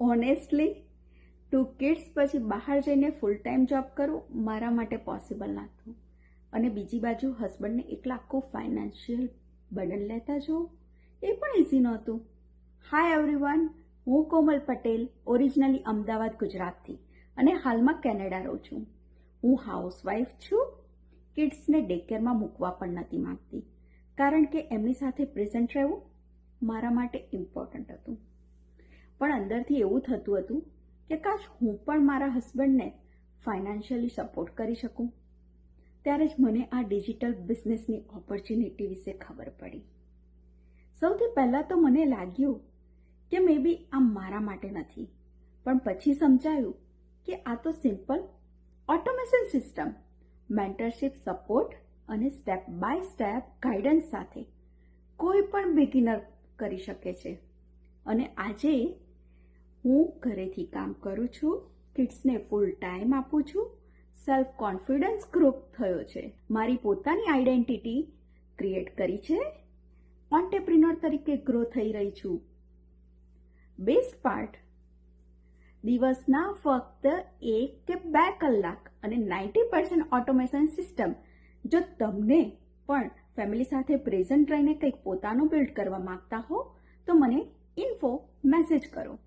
Honestly 2 kids પછી બહાર જઈને ફૂલ ટાઈમ જોબ કરવું મારા માટે પોસિબલ નહોતું, અને બીજી બાજુ હસબન્ડને એકલા આખું ફાઇનાન્શિયલ બર્ડન લેતા જો એ પણ ઇઝી નહોતું. હાય એવરીવન, હું કોમલ પટેલ, ઓરિજિનલી અમદાવાદ ગુજરાતથી, અને હાલમાં કેનેડા રહું છું. હું હાઉસવાઈફ છું. કિડ્સને ડે કેરમાં મૂકવા પણ નથી માંગતી, કારણ કે એમની સાથે પ્રેઝન્ટ રહેવું મારા માટે ઇમ્પોર્ટન્ટ હતું. પણ અંદરથી એવું થતું હતું કે કાશ હું પણ મારા હસબન્ડને ફાઇનાન્શિયલી સપોર્ટ કરી શકું. ત્યારે જ મને આ ડિજિટલ બિઝનેસની ઓપોર્ચ્યુનિટી વિશે ખબર પડી. સૌથી પહેલાં તો મને લાગ્યું કે મે બી આ મારા માટે નથી, પણ પછી સમજાયું કે આ તો simple automation system, mentorship support અને સ્ટેપ બાય સ્ટેપ ગાઈડન્સ સાથે કોઈ પણ બિગિનર કરી શકે છે. અને આજે હું ઘરેથી કામ કરું છું, કિડ્સને ફૂલ ટાઈમ આપું છું, સેલ્ફ કોન્ફિડન્સ ગ્રો થયો છે, મારી પોતાની આઈડેન્ટિટી ક્રિએટ કરી છે, ઓન્ટરપ્રિન્યોર તરીકે ગ્રો થઈ રહી છું. બેસ્ટ પાર્ટ, દિવસના ફક્ત 1 કે 2 કલાક અને 90% ઓટોમેશન સિસ્ટમ. જો તમને પણ ફેમિલી સાથે પ્રેઝન્ટ રહીને કંઈક પોતાનું બિલ્ડ કરવા માંગતા હો તો મને ઇન્ફો મેસેજ કરો.